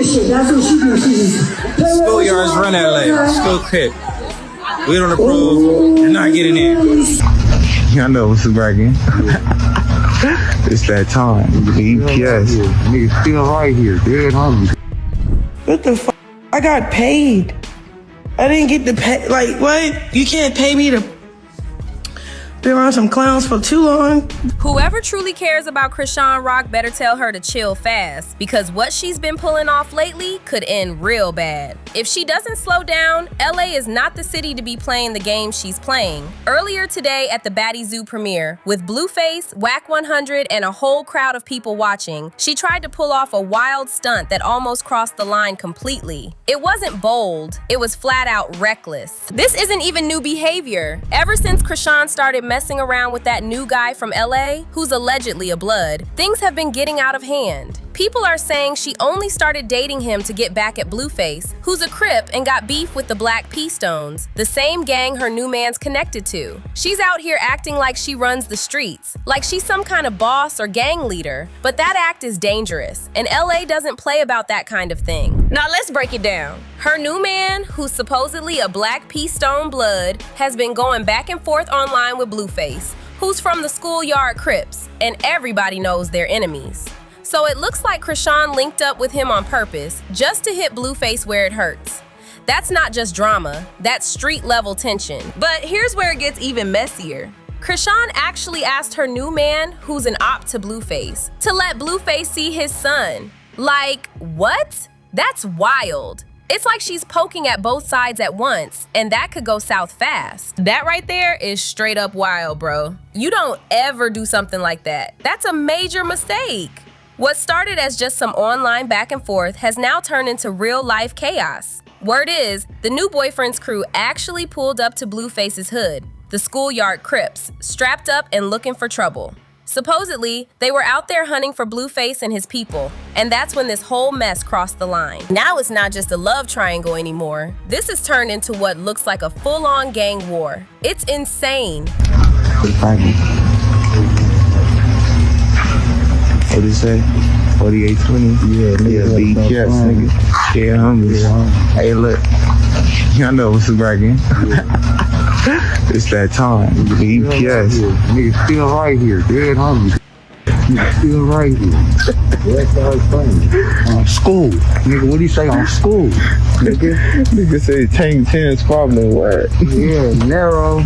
shit. That's what she do. Schoolyards run LA. School Crips. We don't approve. You're not getting in. Y'all know what's bragging. It's that time. The EPS. Nigga still right here. Dead hungry. What the fuck? I got paid. I didn't get to pay. Like, what? You can't pay me to be around some clowns for too long. Whoever truly cares about Chrisean Rock better tell her to chill fast, because what she's been pulling off lately could end real bad. If she doesn't slow down, LA is not the city to be playing the game she's playing. Earlier today at the Batty Zoo premiere, with Blueface, Whack 100, and a whole crowd of people watching, she tried to pull off a wild stunt that almost crossed the line completely. It wasn't bold, it was flat out reckless. This isn't even new behavior. Ever since Chrisean started messing around with that new guy from LA, who's allegedly a blood, things have been getting out of hand. People are saying she only started dating him to get back at Blueface, who's a Crip and got beef with the Black P-Stones, the same gang her new man's connected to. She's out here acting like she runs the streets, like she's some kind of boss or gang leader, but that act is dangerous, and LA doesn't play about that kind of thing. Now let's break it down. Her new man, who's supposedly a Black P-Stone blood, has been going back and forth online with Blueface, who's from the schoolyard Crips, and everybody knows they're enemies. So it looks like Chrisean linked up with him on purpose, just to hit Blueface where it hurts. That's not just drama, that's street-level tension. But here's where it gets even messier. Chrisean actually asked her new man, who's an op to Blueface, to let Blueface see his son. Like, what? That's wild. It's like she's poking at both sides at once, and that could go south fast. That right there is straight up wild, bro. You don't ever do something like that. That's a major mistake. What started as just some online back and forth has now turned into real-life chaos. Word is, the new boyfriend's crew actually pulled up to Blueface's hood, the schoolyard Crips, strapped up and looking for trouble. Supposedly, they were out there hunting for Blueface and his people, and that's when this whole mess crossed the line. Now it's not just a love triangle anymore. This has turned into what looks like a full-on gang war. It's insane. What did it say? 4820? Yeah, nigga. Beat yes, nigga. Yeah, homies. Hey, look. Y'all know what's bragging. It's that time. The EPS. Nigga still right here. Dead hungry. Nigga still right here. That's all funny. On school. Nigga, what do you say on school? Nigga say Tank 10's problem. What? Yeah, narrow.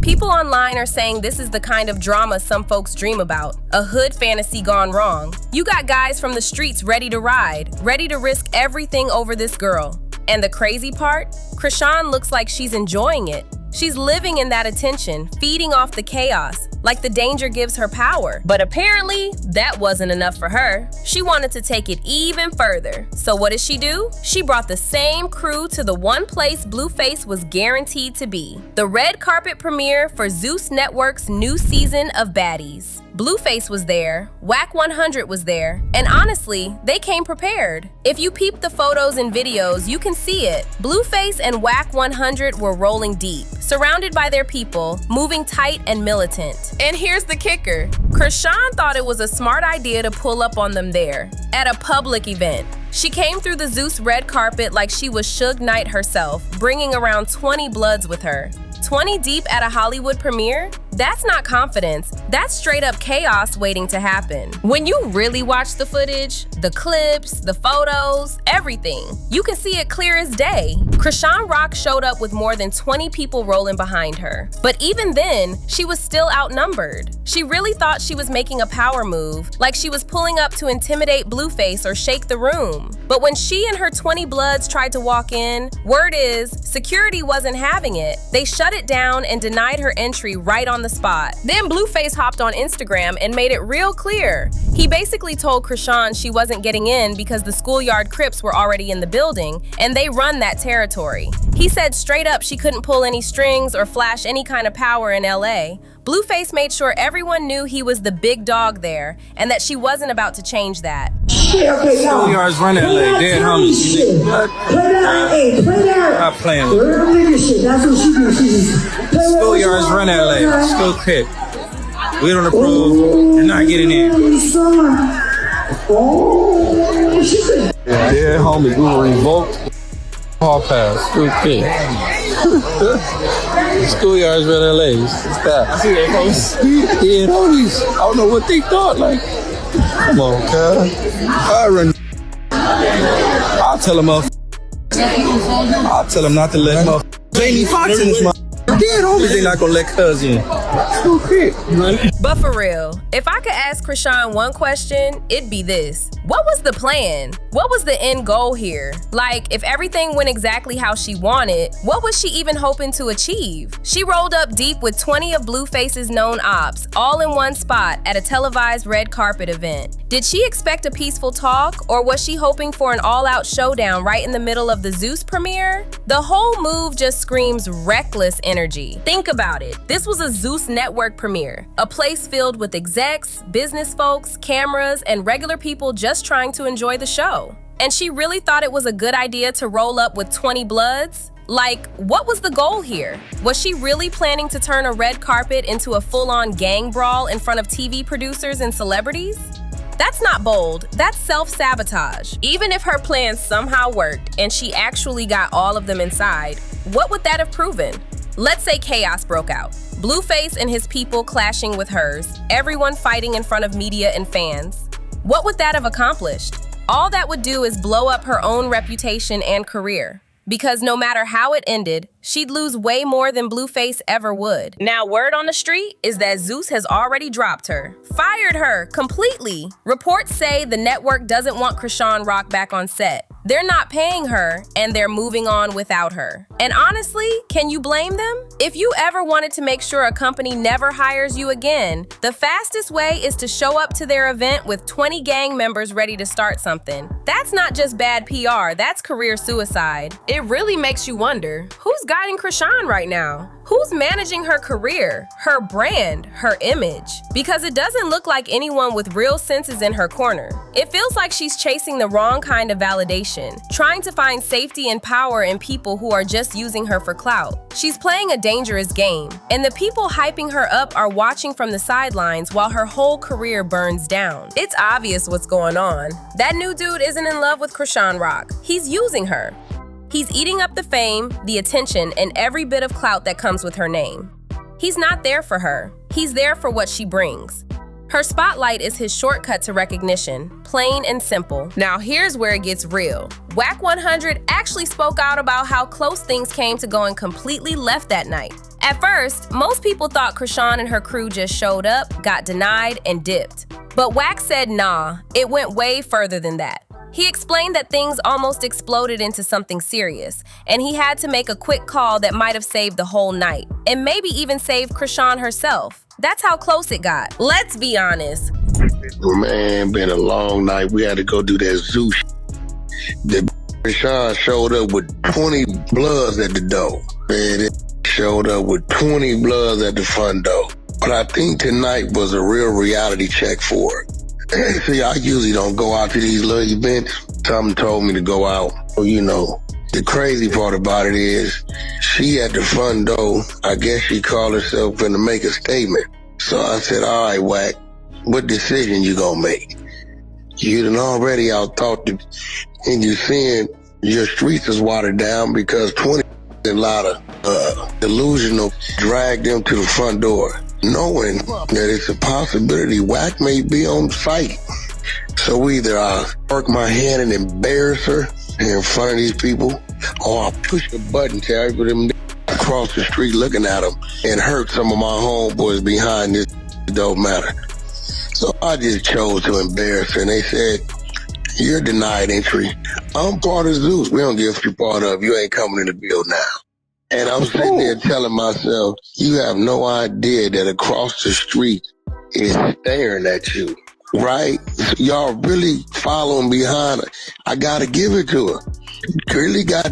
People online are saying this is the kind of drama some folks dream about, a hood fantasy gone wrong. You got guys from the streets ready to ride, ready to risk everything over this girl. And the crazy part? Chrisean looks like she's enjoying it. She's living in that attention, feeding off the chaos, like the danger gives her power. But apparently, that wasn't enough for her. She wanted to take it even further. So what did she do? She brought the same crew to the one place Blueface was guaranteed to be, the red carpet premiere for Zeus Network's new season of Baddies. Blueface was there, Whack 100 was there, and honestly, they came prepared. If you peep the photos and videos, you can see it. Blueface and Whack 100 were rolling deep, surrounded by their people, moving tight and militant. And here's the kicker. Chrisean thought it was a smart idea to pull up on them there, at a public event. She came through the Zeus red carpet like she was Suge Knight herself, bringing around 20 bloods with her. 20 deep at a Hollywood premiere? That's not confidence, that's straight up chaos waiting to happen. When you really watch the footage, the clips, the photos, everything, you can see it clear as day. Chrisean Rock showed up with more than 20 people rolling behind her. But even then, she was still outnumbered. She really thought she was making a power move, like she was pulling up to intimidate Blueface or shake the room. But when she and her 20 bloods tried to walk in, word is, security wasn't having it. They shut it down and denied her entry right on the spot. Then Blueface hopped on Instagram and made it real clear. He basically told Chrisean she wasn't getting in because the schoolyard Crips were already in the building and they run that territory. He said straight up she couldn't pull any strings or flash any kind of power in LA. Blueface made sure everyone knew he was the big dog there and that she wasn't about to change that. Schoolyards run LA. Dead homies. Play that. Stop playing. Real nigga shit. That's what she do. Schoolyards run LA. School Crips. We don't approve. You're not getting in. Oh, she said. Yeah, homie, we were revoked. Hall pass, school kid. Schoolyards red LA's. It's that. I see that post. Yeah, homies. I don't know what they thought. Like, come on, cuz. I run. I'll tell them up. I'll tell them not to let Jamie Foxx in this motherfucker. Yeah, homies, they not gonna let cuz in. But for real, if I could ask Chrisean one question, it'd be this. What was the plan? What was the end goal here? Like, if everything went exactly how she wanted, what was she even hoping to achieve? She rolled up deep with 20 of Blueface's known ops, all in one spot at a televised red carpet event. Did she expect a peaceful talk, or was she hoping for an all-out showdown right in the middle of the Zeus premiere? The whole move just screams reckless energy. Think about it. This was a Zeus Network premiere, a place filled with execs, business folks, cameras, and regular people just trying to enjoy the show. And she really thought it was a good idea to roll up with 20 bloods? Like, what was the goal here? Was she really planning to turn a red carpet into a full-on gang brawl in front of TV producers and celebrities? That's not bold, that's self-sabotage. Even if her plan somehow worked and she actually got all of them inside, what would that have proven? Let's say chaos broke out. Blueface and his people clashing with hers, everyone fighting in front of media and fans. What would that have accomplished? All that would do is blow up her own reputation and career. Because no matter how it ended, she'd lose way more than Blueface ever would. Now, word on the street is that Zeus has already dropped her. Fired her completely. Reports say the network doesn't want Chrisean Rock back on set. They're not paying her, and they're moving on without her. And honestly, can you blame them? If you ever wanted to make sure a company never hires you again, the fastest way is to show up to their event with 20 gang members ready to start something. That's not just bad PR, that's career suicide. It really makes you wonder, who's guiding Chrisean right now? Who's managing her career, her brand, her image? Because it doesn't look like anyone with real sense is in her corner. It feels like she's chasing the wrong kind of validation, trying to find safety and power in people who are just using her for clout. She's playing a dangerous game, and the people hyping her up are watching from the sidelines while her whole career burns down. It's obvious what's going on. That new dude isn't in love with Chrisean Rock. He's using her. He's eating up the fame, the attention, and every bit of clout that comes with her name. He's not there for her. He's there for what she brings. Her spotlight is his shortcut to recognition, plain and simple. Now here's where it gets real. Wack 100 actually spoke out about how close things came to going completely left that night. At first, most people thought Chrisean and her crew just showed up, got denied, and dipped. But Wack said nah, it went way further than that. He explained that things almost exploded into something serious, and he had to make a quick call that might have saved the whole night, and maybe even saved Chrisean herself. That's how close it got. Let's be honest. Man, been a long night. We had to go do that zoo. The Chrisean showed up with 20 bloods at the door. Man, it showed up with 20 bloods at the front door. But I think tonight was a real reality check for her. See, I usually don't go out to these little events. Something told me to go out. Well, you know, the crazy part about it is she at the front door, I guess she called herself finna make a statement. So I said, all right, Wack, what decision you gonna make? You done already out thought and you seeing your streets is watered down because 20 a lot of delusional drag them to the front door, knowing that it's a possibility Wack may be on site. So either I work my hand and embarrass her in front of these people, or I push a button, tell them across the street looking at them and hurt some of my homeboys behind this. It don't matter. So I just chose to embarrass her, and they said, you're denied entry. I'm part of Zeus. We don't give you part of. You ain't coming in the bill now. And I'm sitting there telling myself, you have no idea that across the street is staring at you, right? Y'all really following behind her. I gotta give it to her. Really got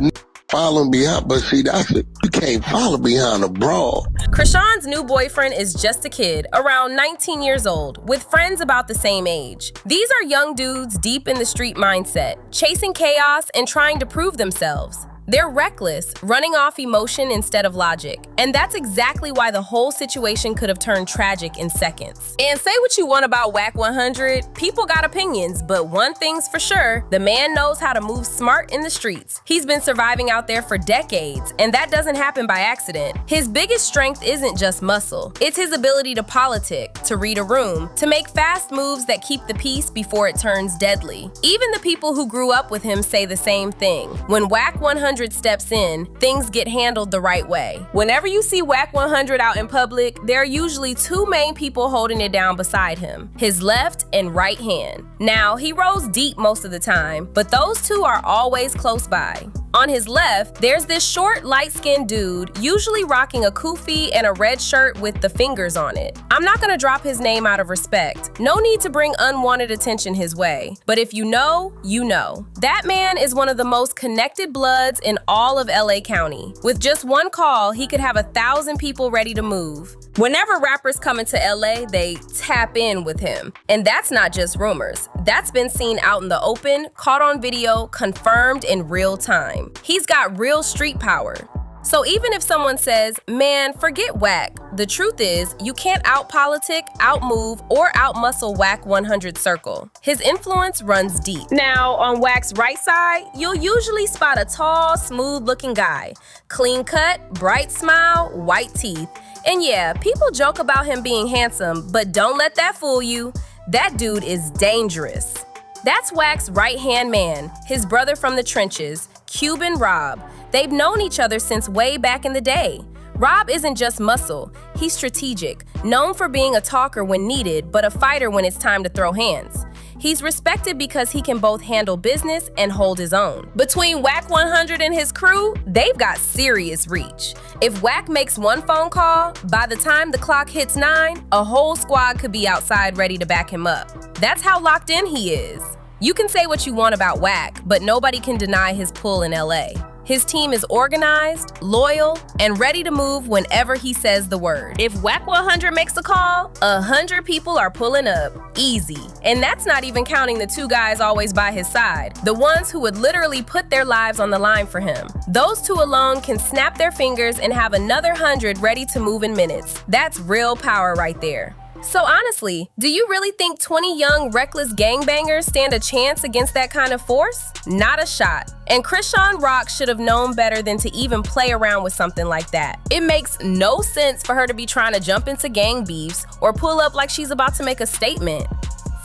following behind, but see, that's it. You can't follow behind a broad. Chrisean's new boyfriend is just a kid, around 19 years old, with friends about the same age. These are young dudes deep in the street mindset, chasing chaos and trying to prove themselves. They're reckless, running off emotion instead of logic. And that's exactly why the whole situation could have turned tragic in seconds. And say what you want about Whack 100, people got opinions, but one thing's for sure, the man knows how to move smart in the streets. He's been surviving out there for decades, and that doesn't happen by accident. His biggest strength isn't just muscle, it's his ability to politic, to read a room, to make fast moves that keep the peace before it turns deadly. Even the people who grew up with him say the same thing. When Whack 100 steps in, things get handled the right way. Whenever you see Whack 100 out in public, there are usually two main people holding it down beside him, his left and right hand. Now, he rolls deep most of the time, but those two are always close by. On his left, there's this short, light-skinned dude, usually rocking a kufi and a red shirt with the fingers on it. I'm not gonna drop his name out of respect. No need to bring unwanted attention his way. But if you know, you know. That man is one of the most connected bloods in all of LA County. With just one call, he could have 1,000 people ready to move. Whenever rappers come into LA, they tap in with him. And that's not just rumors. That's been seen out in the open, caught on video, confirmed in real time. He's got real street power. So even if someone says, man, forget Whack, the truth is, you can't out-politic, out-move, or out-muscle Whack 100 circle. His influence runs deep. Now, on Whack's right side, you'll usually spot a tall, smooth-looking guy. Clean cut, bright smile, white teeth. And yeah, people joke about him being handsome, but don't let that fool you. That dude is dangerous. That's Whack's right-hand man, his brother from the trenches, Cuban Rob. They've known each other since way back in the day. Rob isn't just muscle, he's strategic, known for being a talker when needed, but a fighter when it's time to throw hands. He's respected because he can both handle business and hold his own. Between Whack 100 and his crew, they've got serious reach. If Whack makes one phone call, by the time the clock hits 9, a whole squad could be outside ready to back him up. That's how locked in he is. You can say what you want about Whack, but nobody can deny his pull in LA. His team is organized, loyal, and ready to move whenever he says the word. If Whack 100 makes a call, 100 people are pulling up, easy. And that's not even counting the two guys always by his side, the ones who would literally put their lives on the line for him. Those two alone can snap their fingers and have another 100 ready to move in minutes. That's real power right there. So honestly, do you really think 20 young, reckless gangbangers stand a chance against that kind of force? Not a shot. And Chrisean Rock should have known better than to even play around with something like that. It makes no sense for her to be trying to jump into gang beefs or pull up like she's about to make a statement.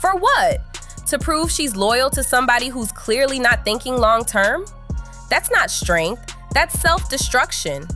For what? To prove she's loyal to somebody who's clearly not thinking long term? That's not strength, that's self-destruction.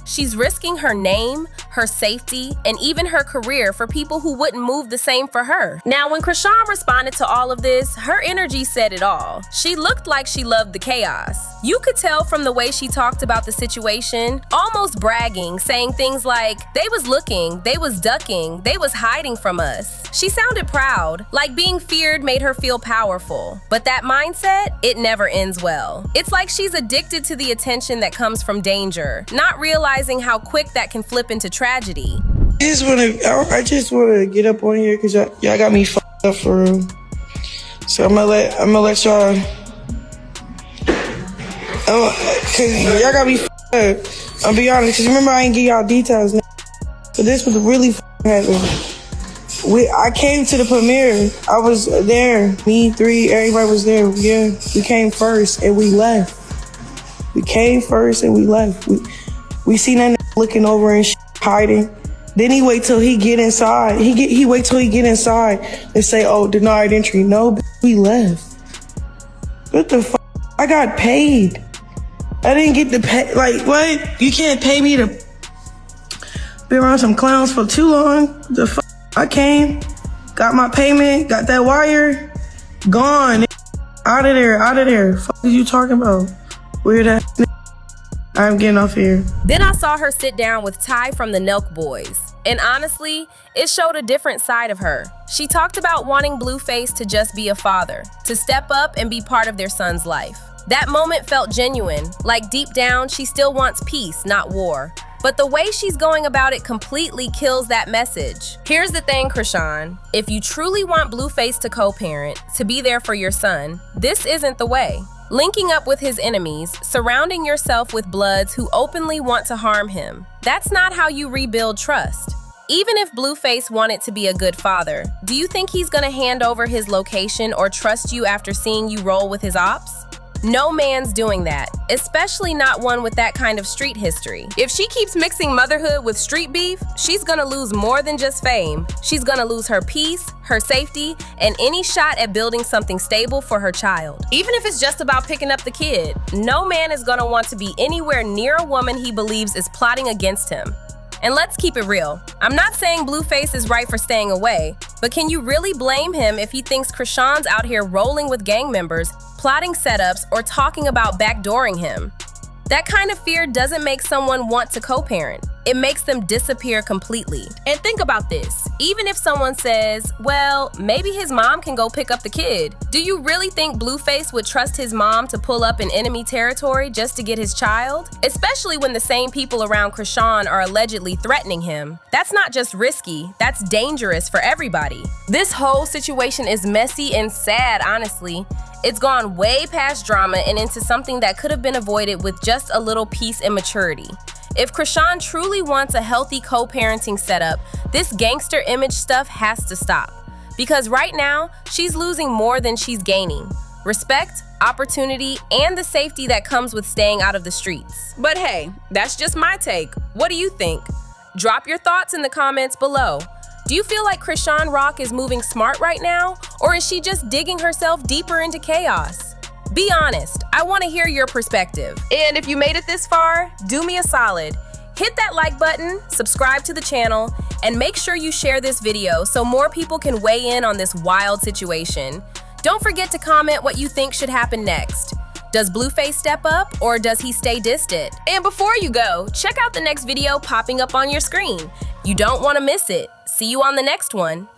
She's risking her name, her safety, and even her career for people who wouldn't move the same for her. Now, when Chrisean responded to all of this, her energy said it all. She looked like she loved the chaos. You could tell from the way she talked about the situation, almost bragging, saying things like, they was looking, they was ducking, they was hiding from us. She sounded proud, like being feared made her feel powerful. But that mindset, it never ends well. It's like she's addicted to the attention that comes from danger, not realizing how quick that can flip into tragedy. I just wanna get up on here because y'all got me fucked up for real. So I'm gonna let y'all. Cause y'all got me fucked up. I'll be honest, cause remember I ain't give y'all details. So this was really happened. I came to the premiere. I was there. Me, 3, everybody was there. Yeah, we came first and we left. We came first and we left. We seen that looking over and hiding. Then he wait till he get inside. He wait till he get inside and say, "Oh, denied entry." No, we left. What the fuck? I got paid. I didn't get the pay. Like what? You can't pay me to be around some clowns for too long. The fuck? I came, got my payment, got that wire, gone. Out of there. Fuck is you talking about? Weird ass. I'm getting off here. Then I saw her sit down with Ty from the Nelk Boys. And honestly, it showed a different side of her. She talked about wanting Blueface to just be a father, to step up and be part of their son's life. That moment felt genuine, like deep down, she still wants peace, not war. But the way she's going about it completely kills that message. Here's the thing, Chrisean. If you truly want Blueface to co-parent, to be there for your son, this isn't the way. linking up with his enemies, surrounding yourself with bloods who openly want to harm him. That's not how you rebuild trust. Even if Blueface wanted to be a good father, do you think he's gonna hand over his location or trust you after seeing you roll with his ops? No man's doing that, especially not one with that kind of street history. If she keeps mixing motherhood with street beef, she's gonna lose more than just fame. She's gonna lose her peace, her safety, and any shot at building something stable for her child. Even if it's just about picking up the kid, no man is gonna want to be anywhere near a woman he believes is plotting against him. And let's keep it real. I'm not saying Blueface is right for staying away, but can you really blame him if he thinks Chrisean's out here rolling with gang members, plotting setups, or talking about backdooring him? That kind of fear doesn't make someone want to co-parent. It makes them disappear completely. And think about this. Even if someone says, well, maybe his mom can go pick up the kid, do you really think Blueface would trust his mom to pull up in enemy territory just to get his child? Especially when the same people around Chrisean are allegedly threatening him. That's not just risky, that's dangerous for everybody. This whole situation is messy and sad, honestly. It's gone way past drama and into something that could have been avoided with just a little peace and maturity. If Chrisean truly wants a healthy co-parenting setup, this gangster image stuff has to stop. Because right now, she's losing more than she's gaining. Respect, opportunity, and the safety that comes with staying out of the streets. But hey, that's just my take. What do you think? Drop your thoughts in the comments below. Do you feel like Chrisean Rock is moving smart right now? Or is she just digging herself deeper into chaos? Be honest, I want to hear your perspective. And if you made it this far, do me a solid. Hit that like button, subscribe to the channel, and make sure you share this video so more people can weigh in on this wild situation. Don't forget to comment what you think should happen next. Does Blueface step up or does he stay distant? And before you go, check out the next video popping up on your screen. You don't want to miss it. See you on the next one.